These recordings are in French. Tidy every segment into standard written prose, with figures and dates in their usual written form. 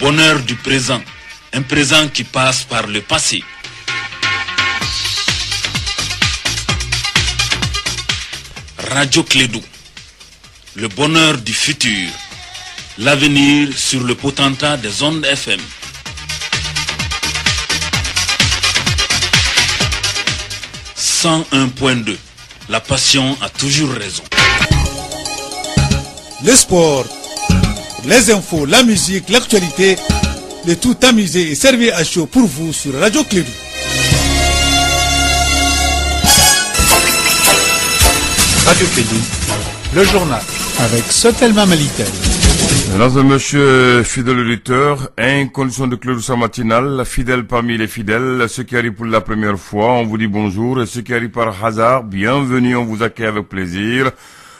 bonheur du présent, un présent qui passe par le passé. Radio Clédou, le bonheur du futur, l'avenir sur le potentat des ondes FM. « 101.2, la passion a toujours raison. » Le sport, les infos, la musique, l'actualité, le tout amusé et servi à chaud pour vous sur Radio Clédou. Radio Clédou, le journal avec Sotelma Malitel. Mesdames et messieurs, fidèles auditeurs, en condition de Clédou sa matinale, fidèles parmi les fidèles, ceux qui arrivent pour la première fois, on vous dit bonjour, et ceux qui arrivent par hasard, bienvenue, on vous accueille avec plaisir.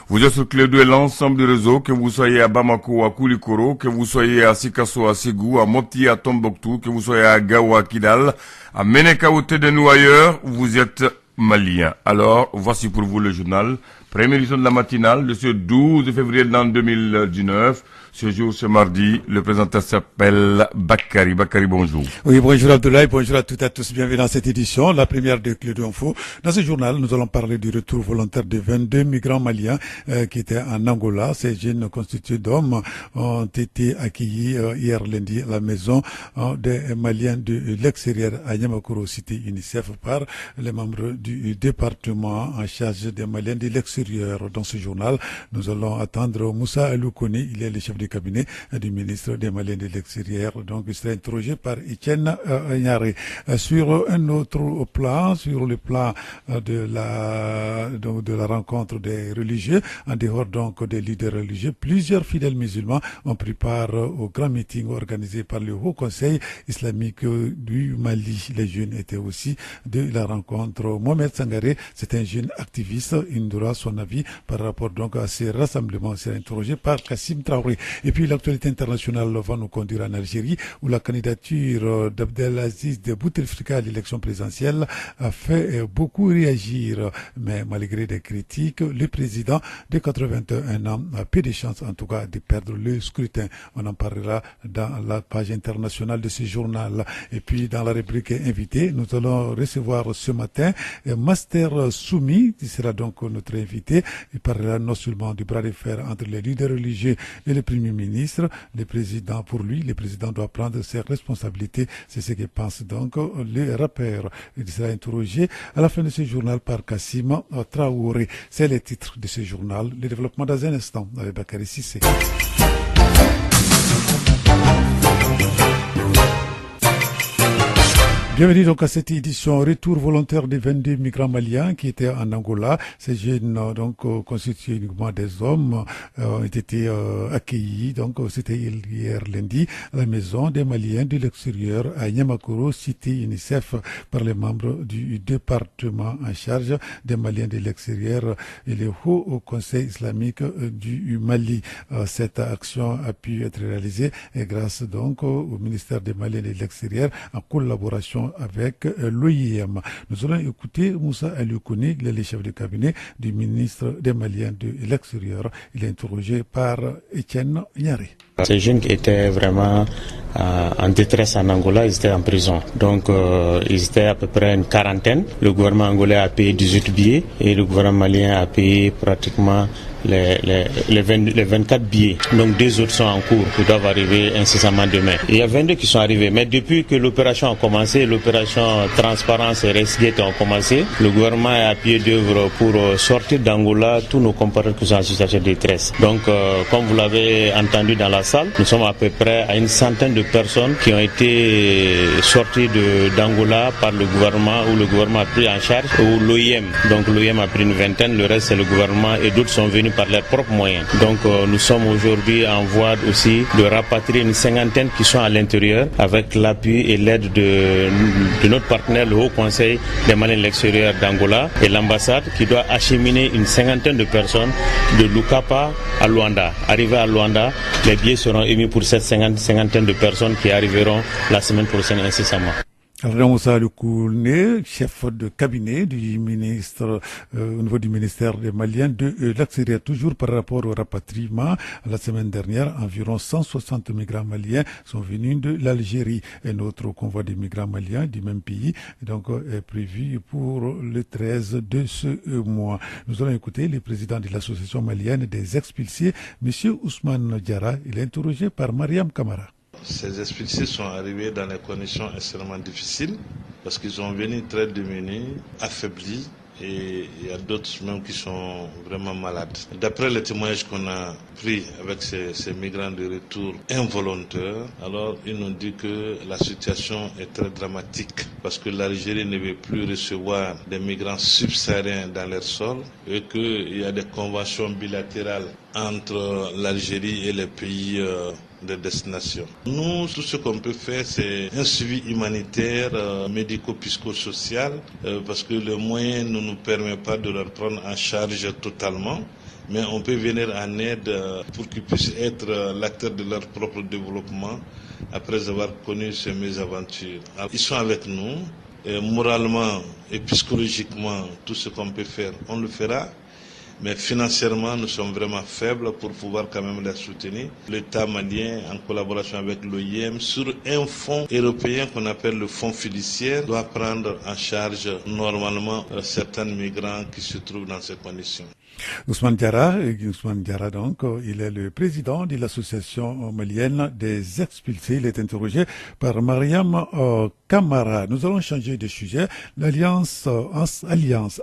Vous êtes sur Clédou et l'ensemble du réseau, que vous soyez à Bamako, à Koulikoro, que vous soyez à Sikasso, à Ségou, à Mopti, à Tombouctou, que vous soyez à Gao, à Kidal, à Meneka ou Tédenou ailleurs, vous êtes malien. Alors, voici pour vous le journal. Première édition de la matinale de ce 12 février 2019. Ce jour, ce mardi, le présentateur s'appelle Bakary. Bakary, bonjour. Oui, bonjour Abdoulaye, bonjour à toutes et à tous. Bienvenue dans cette édition, la première de Clédou Info. Dans ce journal, nous allons parler du retour volontaire de 22 migrants maliens qui étaient en Angola. Ces jeunes constitués d'hommes ont été accueillis hier lundi à la maison des Maliens de l'extérieur à Yamoussoukro, cité UNICEF, par les membres du département en charge des Maliens de l'extérieur. Dans ce journal, nous allons attendre Moussa Aloukouni, il est le chef du cabinet du ministre des Maliens de l'extérieur. Donc, il sera interrogé par Etienne Nyaré. Sur un autre plan, sur le plan de la rencontre des religieux, en dehors donc des leaders religieux, plusieurs fidèles musulmans ont pris part au grand meeting organisé par le Haut Conseil islamique du Mali. Les jeunes étaient aussi de la rencontre. Mohamed Sangaré, c'est un jeune activiste, il donnera son avis par rapport donc à ces rassemblements. C'est interrogé par Kassim Traoré. Et puis l'actualité internationale va nous conduire en Algérie, où la candidature d'Abdelaziz de Bouteflika à l'élection présidentielle a fait beaucoup réagir. Mais malgré des critiques, le président de 81 ans a peu de chances en tout cas de perdre le scrutin. On en parlera dans la page internationale de ce journal. Et puis dans la rubrique invité, nous allons recevoir ce matin Master Soumi, qui sera donc notre invité. Il parlera non seulement du bras de fer entre les leaders religieux et le Premier ministre. Le président, pour lui, le président doit prendre ses responsabilités. C'est ce que pense donc le rappeur. Il sera interrogé à la fin de ce journal par Kassim Traoré. C'est le titre de ce journal. Le développement dans un instant avec Bakary Cissé. Bienvenue donc à cette édition retour volontaire des 22 migrants maliens qui étaient en Angola. Ces jeunes donc constitués uniquement des hommes ont été accueillis. Donc c'était hier lundi à la maison des Maliens de l'extérieur à Yamoussoukro, cité UNICEF, par les membres du département en charge des Maliens de l'extérieur et le Haut Conseil islamique du Mali. Cette action a pu être réalisée grâce donc au ministère des Maliens de l'extérieur en collaboration avec l'OIM. Nous allons écouter Moussa Aloukouni, le chef de cabinet du ministre des Maliens de l'extérieur. Il est interrogé par Etienne Nyaré. Ces jeunes qui étaient vraiment en détresse en Angola, ils étaient en prison. Donc ils étaient à peu près une quarantaine. Le gouvernement angolais a payé 18 billets et le gouvernement malien a payé pratiquement les 24 billets. Donc 2 autres sont en cours qui doivent arriver incessamment demain. Il y a 22 qui sont arrivés. Mais depuis que l'opération a commencé, l'opération Transparence et Resgate a commencé, le gouvernement est à pied d'œuvre pour sortir d'Angola tous nos compatriotes qui sont en situation de détresse. Donc comme vous l'avez entendu dans la salle, nous sommes à peu près à une centaine de personnes qui ont été sorties d'Angola par le gouvernement, ou le gouvernement a pris en charge, ou l'OIM. Donc l'OIM a pris une vingtaine, le reste c'est le gouvernement et d'autres sont venus par leurs propres moyens. Donc nous sommes aujourd'hui en voie aussi de rapatrier une cinquantaine qui sont à l'intérieur avec l'appui et l'aide de notre partenaire, le Haut Conseil des Maliens de l'extérieur d'Angola et l'ambassade qui doit acheminer une cinquantaine de personnes de Lukapa à Luanda. Arrivé à Luanda, les billets seront émis pour cette cinquantaine de personnes qui arriveront la semaine prochaine incessamment. Ramoussa Lukoune, chef de cabinet du ministre, au niveau du ministère des Maliens de l'Extérieur, toujours par rapport au rapatriement. La semaine dernière, environ 160 migrants maliens sont venus de l'Algérie. Un autre convoi de migrants maliens du même pays donc, est prévu pour le 13 de ce mois. Nous allons écouter le président de l'association malienne des expulsés, M. Ousmane Diarra. Il est interrogé par Mariam Kamara. Ces expulsés sont arrivés dans des conditions extrêmement difficiles parce qu'ils sont venus très démunis, affaiblis, et il y a d'autres même qui sont vraiment malades. D'après les témoignages qu'on a pris avec ces migrants de retour involontaires, alors ils nous disent que la situation est très dramatique parce que l'Algérie ne veut plus recevoir des migrants subsahariens dans leur sol et qu'il y a des conventions bilatérales entre l'Algérie et les pays de destination. Nous, tout ce qu'on peut faire, c'est un suivi humanitaire, médico-psychosocial, parce que les moyens ne nous permettent pas de leur prendre en charge totalement, mais on peut venir en aide pour qu'ils puissent être l'acteur de leur propre développement après avoir connu ces mésaventures. Alors, ils sont avec nous, et moralement et psychologiquement, tout ce qu'on peut faire, on le fera. Mais financièrement, nous sommes vraiment faibles pour pouvoir quand même les soutenir. L'État malien, en collaboration avec l'OIM, sur un fonds européen qu'on appelle le fonds fiduciaire, doit prendre en charge normalement certains migrants qui se trouvent dans ces conditions. Ousmane Diarra, donc, il est le président de l'association malienne des expulsés. Il est interrogé par Mariam Kamara. Nous allons changer de sujet. L'Alliance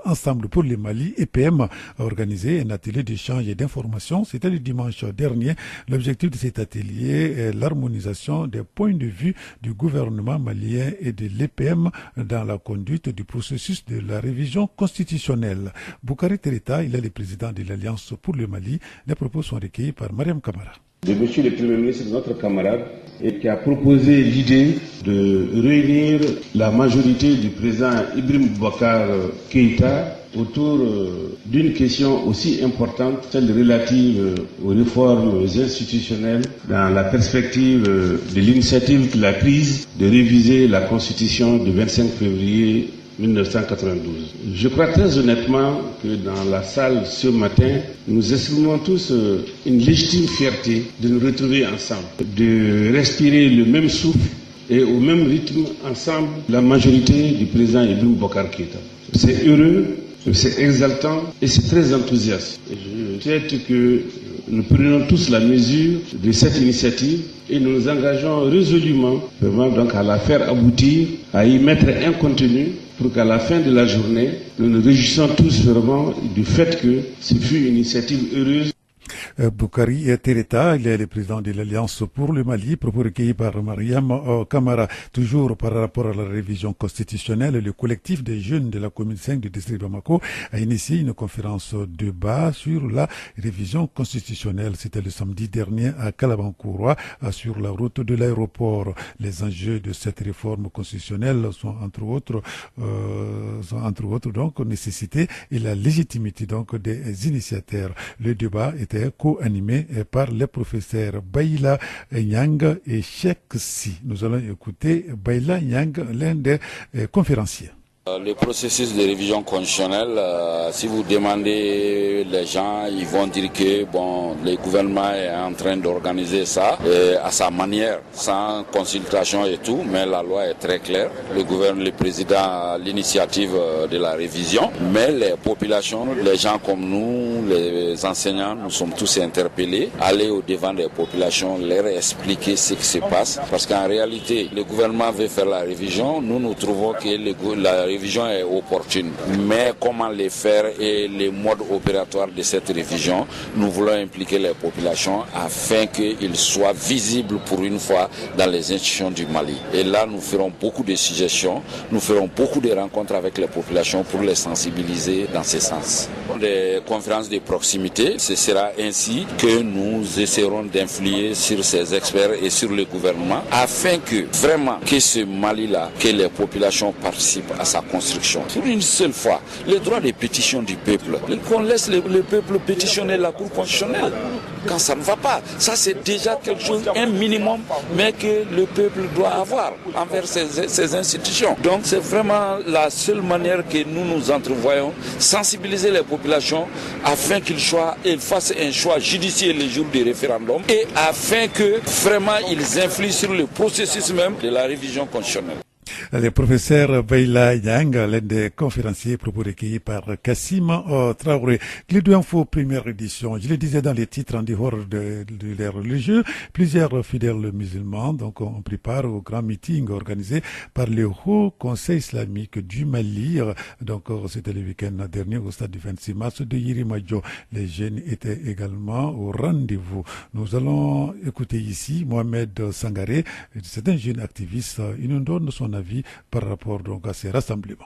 Ensemble pour le Mali, EPM, a organisé un atelier d'échange et d'information. C'était le dimanche dernier. L'objectif de cet atelier est l'harmonisation des points de vue du gouvernement malien et de l'EPM dans la conduite du processus de la révision constitutionnelle. Boukari Tereta, il est le président de l'Alliance pour le Mali. Les propos sont recueillis par Mariam Kamara. De monsieur le Premier ministre, notre camarade, et qui a proposé l'idée de réunir la majorité du président Ibrahim Boubacar Keïta autour d'une question aussi importante, celle relative aux réformes institutionnelles, dans la perspective de l'initiative qu'il a prise de réviser la Constitution du 25 février 1992. Je crois très honnêtement que dans la salle ce matin, nous exprimons tous une légitime fierté de nous retrouver ensemble, de respirer le même souffle et au même rythme ensemble, la majorité du président Ibrahim Boubacar Keïta. C'est heureux, c'est exaltant et c'est très enthousiaste. Je souhaite que nous prenions tous la mesure de cette initiative et nous nous engageons résolument vraiment donc à la faire aboutir, à y mettre un contenu pour qu'à la fin de la journée, nous nous réjouissons tous vraiment du fait que ce fut une initiative heureuse. Boukari Tereta, il est le président de l'Alliance pour le Mali, propos recueillis par Mariam Kamara. Toujours par rapport à la révision constitutionnelle, le collectif des jeunes de la commune 5 du district de Bamako a initié une conférence de débat sur la révision constitutionnelle. C'était le samedi dernier à Kalabankouroua, sur la route de l'aéroport. Les enjeux de cette réforme constitutionnelle sont entre autres donc nécessité et la légitimité donc des initiateurs. Le débat était co-animé par les professeurs Baïla Nyang et Cheikh Si. Nous allons écouter Baïla Nyang, l'un des conférenciers. Le processus de révision constitutionnelle, si vous demandez les gens, ils vont dire que le gouvernement est en train d'organiser ça à sa manière, sans consultation et tout, mais la loi est très claire. Le président a l'initiative de la révision, mais les populations, les gens comme nous, les enseignants, nous sommes tous interpellés, aller au devant des populations, leur expliquer ce qui se passe, parce qu'en réalité, le gouvernement veut faire la révision, nous trouvons que la révision est opportune, mais comment les faire et les modes opératoires de cette révision, nous voulons impliquer les populations afin qu'ils soient visibles pour une fois dans les institutions du Mali. Et là, nous ferons beaucoup de suggestions, nous ferons beaucoup de rencontres avec les populations pour les sensibiliser dans ce sens. Des conférences de proximité, ce sera ainsi que nous essaierons d'influer sur ces experts et sur le gouvernement afin que vraiment que ce Mali-là, que les populations participent à sa la construction. Pour une seule fois, les droits de pétition du peuple, qu'on laisse le peuple pétitionner la Cour constitutionnelle quand ça ne va pas. Ça, c'est déjà quelque chose, un minimum, mais que le peuple doit avoir envers ces institutions. Donc, c'est vraiment la seule manière que nous entrevoyons, sensibiliser les populations afin qu'ils fassent un choix judiciaire le jour du référendum et afin que vraiment ils influent sur le processus même de la révision constitutionnelle. Le professeur Baila Yang, l'un des conférenciers, propos recueillis par Kassim Traoré. Clédou Info, première édition. Je le disais dans les titres, en dehors de les religieux, plusieurs fidèles musulmans donc on prépare au grand meeting organisé par le Haut Conseil islamique du Mali. Donc c'était le week-end dernier au stade du 26 mars de Yirimadio. Les jeunes étaient également au rendez-vous. Nous allons écouter ici Mohamed Sangaré, c'est un jeune activiste. Il nous donne son avis par rapport donc à ces rassemblements.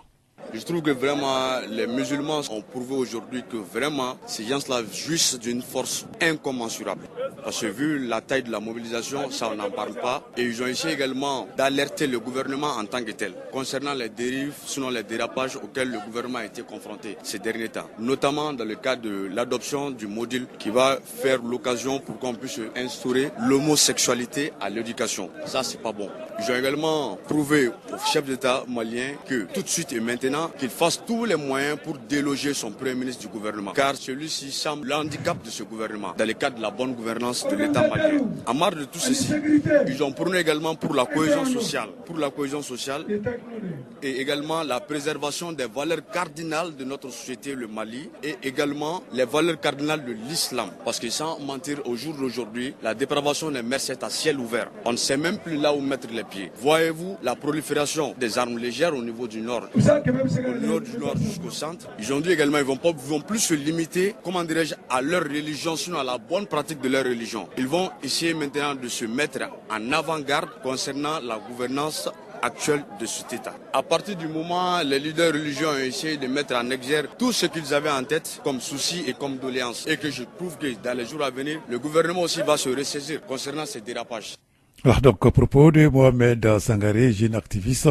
Je trouve que vraiment les musulmans ont prouvé aujourd'hui que vraiment ces gens-là jouissent d'une force incommensurable. Parce que vu la taille de la mobilisation, ça on n'en parle pas. Et ils ont essayé également d'alerter le gouvernement en tant que tel concernant les dérives, sinon les dérapages auxquels le gouvernement a été confronté ces derniers temps. Notamment dans le cadre de l'adoption du module qui va faire l'occasion pour qu'on puisse instaurer l'homosexualité à l'éducation. Ça c'est pas bon. Ils ont également prouvé au chef d'État malien que tout de suite et maintenant qu'il fasse tous les moyens pour déloger son premier ministre du gouvernement. Car celui-ci semble l'handicap de ce gouvernement dans le cadre de la bonne gouvernance de l'État malien. En marge de tout ceci, ils ont prôné également pour la cohésion sociale. Pour la cohésion sociale et également la préservation des valeurs cardinales de notre société, le Mali, et également les valeurs cardinales de l'islam. Parce que sans mentir, au jour d'aujourd'hui, la dépravation des mœurs est à ciel ouvert. On ne sait même plus là où mettre les pieds. Voyez-vous la prolifération des armes légères au niveau du nord, au nord du nord jusqu'au centre. Ils ont dit également qu'ils vont plus se limiter, comment dirais-je, à leur religion, sinon à la bonne pratique de leur religion. Ils vont essayer maintenant de se mettre en avant-garde concernant la gouvernance actuelle de cet État. À partir du moment où les leaders religieux ont essayé de mettre en exergue tout ce qu'ils avaient en tête comme soucis et comme doléances, et que je trouve que dans les jours à venir, le gouvernement aussi va se ressaisir concernant ces dérapages. Alors donc, à propos de Mohamed Sangaré, jeune activiste,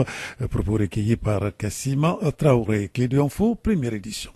propos recueillis par Kassim Traoré. Clédou Info, première édition.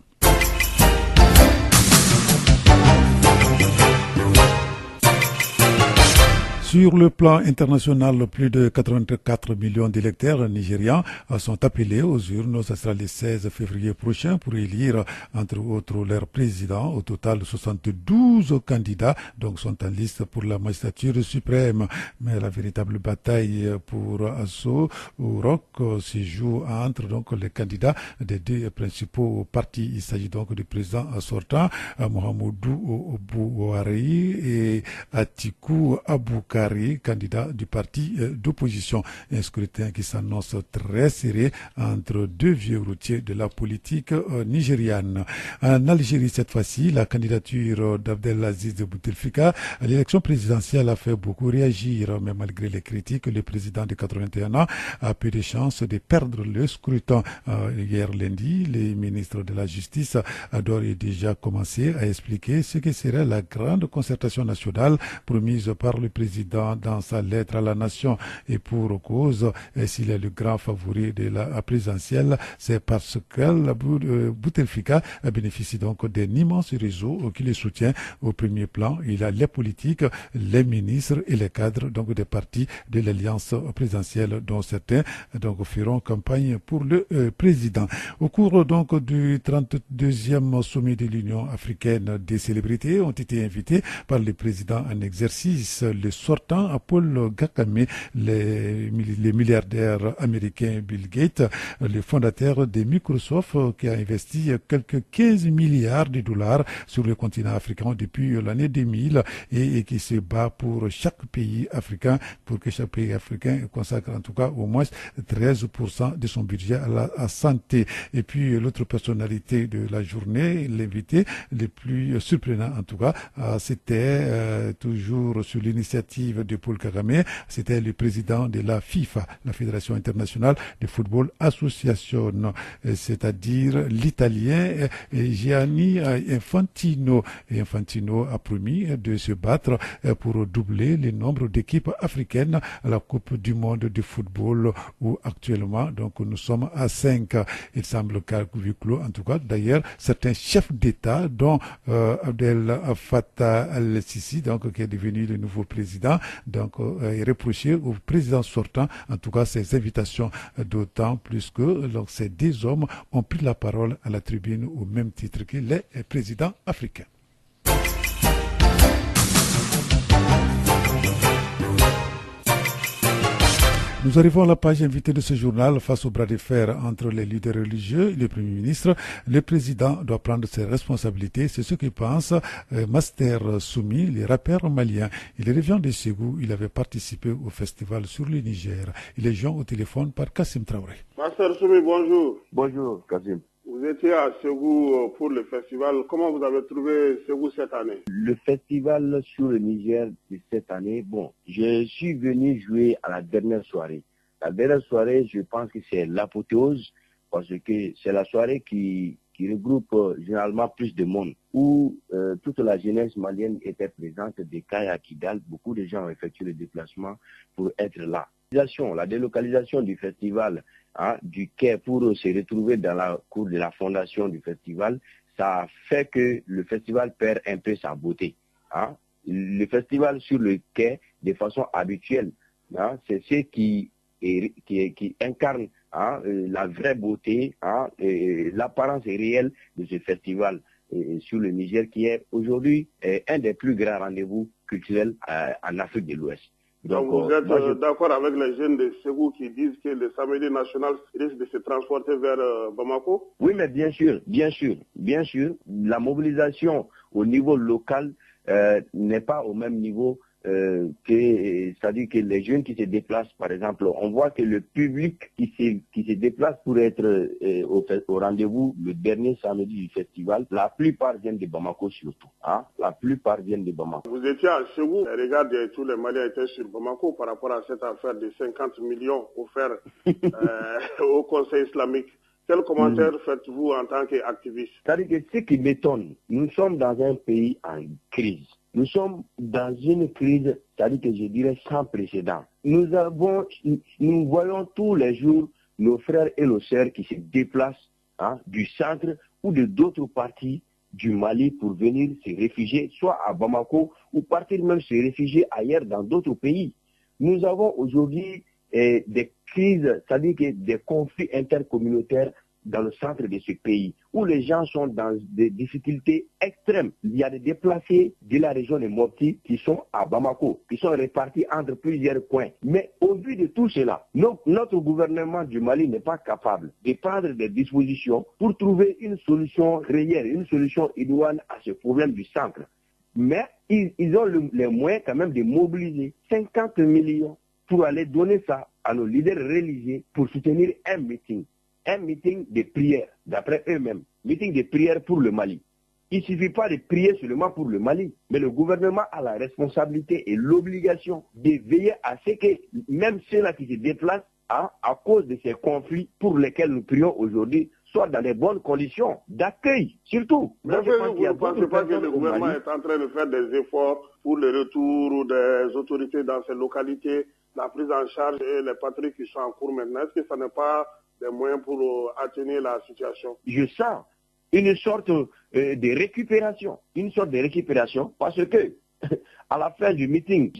Sur le plan international, plus de 84 millions d'électeurs nigérians sont appelés aux urnes. Ce sera le 16 février prochain pour élire, entre autres, leur président. Au total, 72 candidats donc sont en liste pour la magistrature suprême. Mais la véritable bataille pour Asso ou Rock se joue entre donc les candidats des deux principaux partis. Il s'agit donc du président sortant, Mohamedou Buhari, et Atiku Abubakar, candidat du parti d'opposition. Un scrutin qui s'annonce très serré entre deux vieux routiers de la politique nigériane. En Algérie, cette fois-ci, la candidature d'Abdelaziz Bouteflika à l'élection présidentielle a fait beaucoup réagir, mais malgré les critiques, le président de 81 ans a peu de chances de perdre le scrutin. Hier lundi, le ministre de la Justice a d'ores et déjà commencé à expliquer ce que serait la grande concertation nationale promise par le président dans sa lettre à la nation, et pour cause, s'il est le grand favori de la présidentielle, c'est parce que Bouteflika bénéficie donc d'un immense réseau qui le soutient au premier plan. Il a les politiques, les ministres et les cadres donc des partis de l'alliance présidentielle, dont certains donc feront campagne pour le président. Au cours donc du 32e sommet de l'Union africaine, des célébrités ont été invitées par le président en exercice, le sortant à Paul Gakame, le milliardaire américain Bill Gates, le fondateur de Microsoft, qui a investi quelques 15 milliards de dollars sur le continent africain depuis l'année 2000 et qui se bat pour chaque pays africain, pour que chaque pays africain consacre en tout cas au moins 13% de son budget à la santé. Et puis l'autre personnalité de la journée, l'invité le plus surprenant en tout cas, c'était toujours sur l'initiative initiative de Paul Kagame. C'était le président de la FIFA, la Fédération internationale de football association, c'est-à-dire l'Italien Gianni Infantino. Et Infantino a promis de se battre pour doubler le nombre d'équipes africaines à la Coupe du monde de football où actuellement donc nous sommes à 5. Il semble qu'à huis clos, en tout cas. D'ailleurs, certains chefs d'État, dont Abdel Fattah al-Sisi, donc qui est devenu le nouveau président, donc est reproché au président sortant, en tout cas, ces invitations, d'autant plus que donc, ces deux hommes ont pris la parole à la tribune au même titre que les présidents africains. Nous arrivons à la page invitée de ce journal. Face au bras de fer entre les leaders religieux et le Premier ministre, le président doit prendre ses responsabilités. C'est ce que pense Master Soumi, le rappeur malien. Il revient de Ségou. Il avait participé au festival sur le Niger. Il est joint au téléphone par Kassim Traoré. Master Soumi, bonjour. Bonjour, Kassim. Vous étiez à Ségou pour le festival. Comment vous avez trouvé Ségou cette année? Le festival sur le Niger de cette année, bon, je suis venu jouer à la dernière soirée. La dernière soirée, je pense que c'est l'apothéose parce que c'est la soirée qui regroupe généralement plus de monde, où toute la jeunesse malienne était présente, des Kaya à Kidal. Beaucoup de gens ont effectué le déplacement pour être là. La délocalisation du festival du quai pour se retrouver dans la cour de la fondation du festival, ça fait que le festival perd un peu sa beauté. Le festival sur le quai, de façon habituelle, c'est ce qui incarne la vraie beauté, l'apparence réelle de ce festival sur le Niger, qui est aujourd'hui un des plus grands rendez-vous culturels en Afrique de l'Ouest. Donc vous êtes d'accord avec les jeunes de Ségou qui disent que le samedi national risque de se transporter vers Bamako? Oui, mais bien sûr. La mobilisation au niveau local n'est pas au même niveau c'est-à-dire que les jeunes qui se déplacent, par exemple, on voit que le public qui se déplace pour être au rendez-vous le dernier samedi du festival, la plupart viennent de Bamako surtout. La plupart viennent de Bamako. Vous étiez à Ségou, regardez, tous les Maliens étaient sur Bamako par rapport à cette affaire de 50 millions offerts au Conseil islamique. Quel commentaire faites-vous en tant qu'activiste? C'est-à-dire que ce qui m'étonne, nous sommes dans un pays en crise. Nous sommes dans une crise, c'est-à-dire que je dirais sans précédent. Nous voyons tous les jours nos frères et nos sœurs qui se déplacent du centre ou de d'autres parties du Mali pour venir se réfugier, soit à Bamako ou partir même se réfugier ailleurs dans d'autres pays. Nous avons aujourd'hui des crises, c'est-à-dire que des conflits intercommunautaires dans le centre de ce pays, où les gens sont dans des difficultés extrêmes. Il y a des déplacés de la région de Mopti qui sont à Bamako, qui sont répartis entre plusieurs coins. Mais au vu de tout cela, notre gouvernement du Mali n'est pas capable de prendre des dispositions pour trouver une solution réelle, une solution idoine à ce problème du centre. Mais ils ont les moyens quand même de mobiliser 50 millions pour aller donner ça à nos leaders religieux pour soutenir un meeting de prière, d'après eux-mêmes, meeting de prière pour le Mali. Il ne suffit pas de prier seulement pour le Mali, mais le gouvernement a la responsabilité et l'obligation de veiller à ce que même ceux-là qui se déplacent à cause de ces conflits pour lesquels nous prions aujourd'hui, soient dans de bonnes conditions d'accueil, surtout. Vous ne pensez pas que le gouvernement est en train de faire des efforts pour le retour des autorités dans ces localités, la prise en charge et les patrouilles qui sont en cours maintenant? Est-ce que ça n'est pas des moyens pour atténuer la situation? Je sens une sorte de récupération, parce que à la fin du meeting,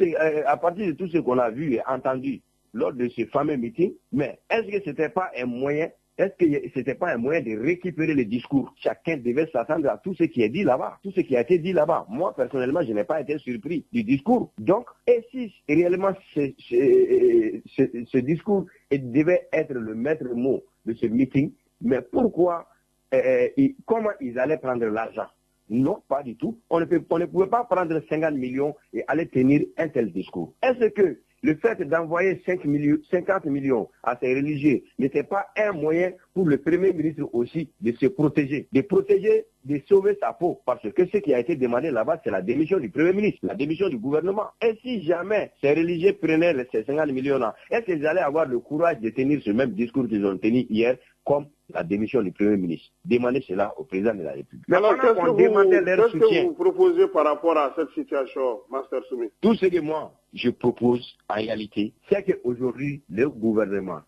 à partir de tout ce qu'on a vu et entendu lors de ce fameux meeting, mais est-ce que ce n'était pas un moyen de récupérer le discours? Chacun devait s'attendre à tout ce qui est dit là-bas, tout ce qui a été dit là-bas. Moi, personnellement, je n'ai pas été surpris du discours. Donc, et si réellement ce discours devait être le maître mot de ce meeting, mais pourquoi, comment ils allaient prendre l'argent? Non, pas du tout. On ne pouvait pas prendre 50 millions et aller tenir un tel discours. Est-ce que Le fait d'envoyer 50 millions à ces religieux n'était pas un moyen pour le Premier ministre aussi de se protéger, de sauver sa peau. Parce que ce qui a été demandé là-bas, c'est la démission du Premier ministre, la démission du gouvernement. Et si jamais ces religieux prenaient ces 50 millions-là, est-ce qu'ils allaient avoir le courage de tenir ce même discours qu'ils ont tenu hier, comme la démission du Premier ministre? Demandez cela au président de la République. Mais alors, qu'est-ce que vous proposez par rapport à cette situation, Master Soumi? Tout ce que moi, je propose en réalité, c'est qu'aujourd'hui, le gouvernement,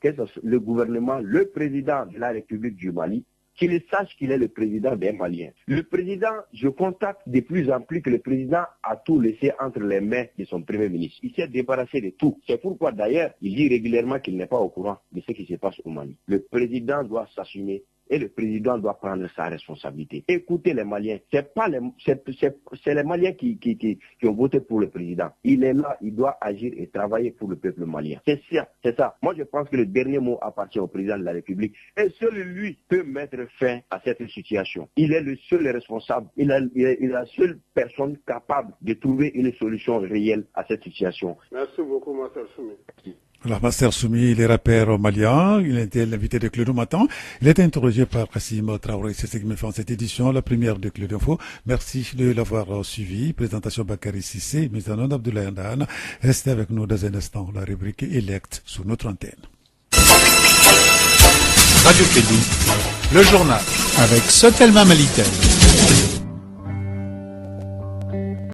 le président de la République du Mali, qu'il sache qu'il est le président des Maliens. Le président, je constate de plus en plus que le président a tout laissé entre les mains de son Premier ministre. Il s'est débarrassé de tout. C'est pourquoi d'ailleurs, il dit régulièrement qu'il n'est pas au courant de ce qui se passe au Mali. Le président doit s'assumer et le président doit prendre sa responsabilité. Écoutez les Maliens, c'est les Maliens qui ont voté pour le président. Il est là, il doit agir et travailler pour le peuple malien. C'est ça. Moi, je pense que le dernier mot appartient au président de la République et seul lui peut mettre fin à cette situation. Il est le seul responsable, il est la seule personne capable de trouver une solution réelle à cette situation. Merci beaucoup, Master Soumi. Alors, Master Soumi, il est rappeur malien, il était l'invité de Cluedo Matin. Il a été interrogé par Kassim Traoré. C'est ce qui me fait en cette édition, la première de Cluedo Info. Merci de l'avoir suivi. Présentation Bakary Sissé, mise en onde Abdoulaye Andane. Restez avec nous dans un instant, la rubrique Elect sur notre antenne. Radio Crédit, le journal avec Sotelma Malitel.